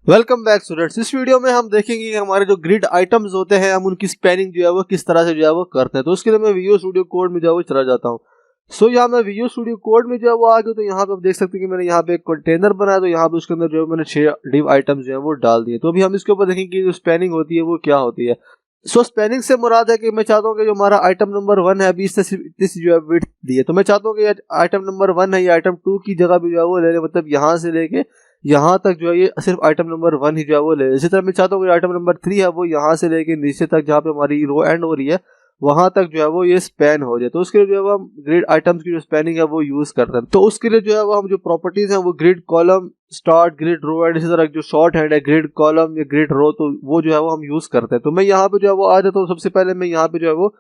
Welcome back students. इस video में हम देखेंगे कि हमारे जो ग्रिड आइटम्स होते हैं हम उनकी स्पैनिंग जो है वो किस तरह से जो है वो करते हैं। तो उसके लिए मैं विजुअल स्टूडियो कोड में जो है वो चला जाता हूँ। सो यहाँ मैं विजुअल स्टूडियो कोड में जो है वो आ गया। तो यहाँ पे आप देख सकते हैं कि मैंने यहाँ पे एक कंटेनर बनाया, तो यहाँ पे उसके अंदर जो है मैंने 6 डिव आइटम्स जो है वो डाल दिए। तो अभी हम इसके ऊपर देखेंगे कि जो स्पैनिंग होती है वो क्या होती है। सो स्पैनिंग से मुराद है कि मैं चाहता हूँ कि जो हमारा आइटम नंबर 1 है अभी इससे सिर्फ इतनी जो है विड्थ दी है, तो मैं चाहता हूँ कि आइटम नंबर 1 है ये आइटम 2 की जगह भी जो है वो ले ले, मतलब यहाँ से लेके यहाँ तक जो है ये सिर्फ आइटम नंबर 1 ही जो है वो ले। इसी तरह मैं चाहता हूँ कि आइटम नंबर 3 है वो यहाँ से लेके नीचे तक जहाँ पे हमारी रो एंड हो रही है वहां तक जो है वो ये स्पैन हो जाए। तो उसके लिए जो है वो हम ग्रिड आइटम्स की जो स्पैनिंग है वो यूज करते हैं। तो उसके लिए जो है वो हम जो प्रॉपर्टीज हैं वो grid column start, grid row end इसी तरह जो शॉर्ट हैंड है ग्रिड कॉलम या ग्रिड रो, तो वो जो है वो हम यूज करते हैं। तो मैं यहाँ पे जो है वो आ जाता हूँ। सबसे पहले मैं यहाँ पे जो है वो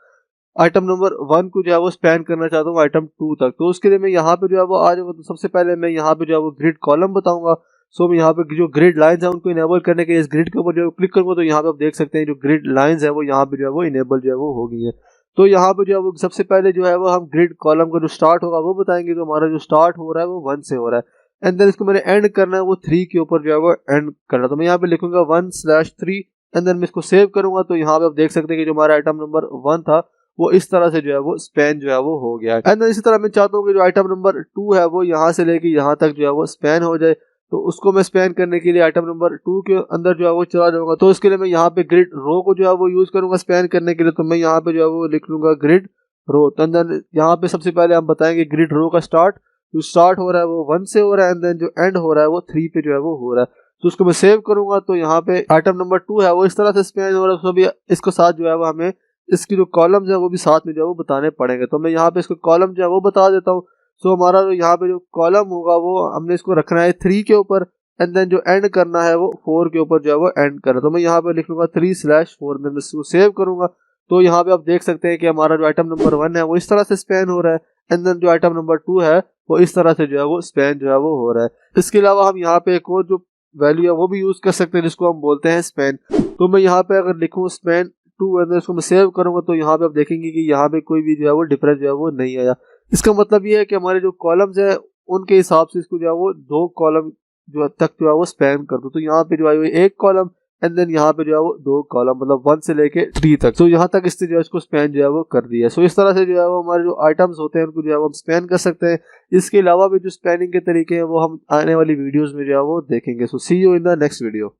आइटम नंबर 1 को जो है वो स्पैन करना चाहता हूँ आइटम 2 तक। तो उसके लिए मैं यहाँ पे जो है वो आ जाऊंगा। तो सबसे पहले मैं यहाँ पे जो है वो ग्रिड कॉलम बताऊंगा। सो मैं यहाँ पे जो ग्रिड लाइंस है उनको इनेबल करने के इस ग्रिड के ऊपर जो क्लिक करूंगा तो यहाँ पे आप देख सकते हैं जो ग्रिड लाइंस है वो यहाँ पे जो है वो इनेबल जो है वो हो गई है। तो यहाँ पे जो है वो सबसे पहले जो है वो हम ग्रिड कॉलम का जो स्टार्ट होगा वो बताएंगे। तो हमारा जो स्टार्ट हो रहा है वो 1 से हो रहा है एंड देन इसको मैंने एंड करना है वो 3 के ऊपर जो है वो एंड करना। तो मैं यहाँ पे लिखूंगा 1/3 एंड देन मैं इसको सेव करूंगा। तो यहाँ पे आप देख सकते हैं कि जो हमारा आइटम नंबर 1 था वो इस तरह से जो है वो स्पैन जो है वो हो गया है। एंड इसी तरह मैं चाहता हूँ कि जो आइटम नंबर 2 है वो यहाँ से लेके यहाँ तक जो है वो स्पैन हो जाए। तो उसको मैं स्पैन करने के लिए आइटम नंबर 2 के अंदर जो है वो चला जाऊंगा। तो इसके लिए मैं यहाँ पे ग्रिड रो को जो है वो यूज करूंगा स्पैन करने के लिए। तो मैं यहाँ पे जो है वो लिख लूंगा ग्रिड रो। तो देन यहाँ पे सबसे पहले हम बताएंगे ग्रिड रो का स्टार्ट जो स्टार्ट हो रहा है वो 1 से हो रहा है एंड देन जो एंड हो रहा है वो 3 पे जो है वो हो रहा है। तो उसको मैं सेव करूंगा। तो यहाँ पे आइटम नंबर 2 है वो इस तरह से स्पैन हो रहा है। तो अभी इसको साथ जो है वो हमें इसकी जो कॉलम्स है वो भी साथ में जो है वो बताने पड़ेंगे। तो मैं यहाँ पे इसको कॉलम जो है वो बता देता हूँ। सो हमारा जो यहाँ पे जो कॉलम होगा वो हमने इसको रखना है 3 के ऊपर एंड देन जो एंड करना है वो 4 के ऊपर जो है वो एंड करना। तो मैं यहाँ पे लिख लूंगा 3/4 देन इसको सेव करूंगा। तो यहाँ पे आप देख सकते हैं कि हमारा जो आइटम नंबर 1 है वो इस तरह से स्पैन हो रहा है एंड देन जो आइटम नंबर 2 है वो इस तरह से जो है वो स्पैन जो है वो हो रहा है। इसके अलावा हम यहाँ पे एक और जो वैल्यू है वो भी यूज कर सकते हैं जिसको हम बोलते हैं स्पैन। तो मैं यहाँ पे अगर लिखूँ स्पैन 2 एंड इसको मैं सेव करूंगा तो यहाँ पे आप देखेंगे कि यहाँ पे कोई भी जो है वो डिफरेंस जो है वो नहीं आया। इसका मतलब ये है कि हमारे जो कॉलम्स है उनके हिसाब से इसको जो है वो 2 कॉलम जो तक जो है वो स्पैन कर दो। तो यहाँ पे जो है वो 1 कॉलम एंड देन यहाँ पे जो है वो 2 कॉलम, मतलब 1 से लेके 3 तक। तो यहाँ तक इससे जो है इसको स्पैन जो है वो कर दिया। सो इस तरह से जो है वो हमारे जो आइटम्स होते हैं उनको जो है वो हम स्पैन कर सकते हैं। इसके अलावा भी जो स्पैनिंग के तरीके हैं वो हम आने वाली वीडियोस में जो है वो देखेंगे। So see you in the next video.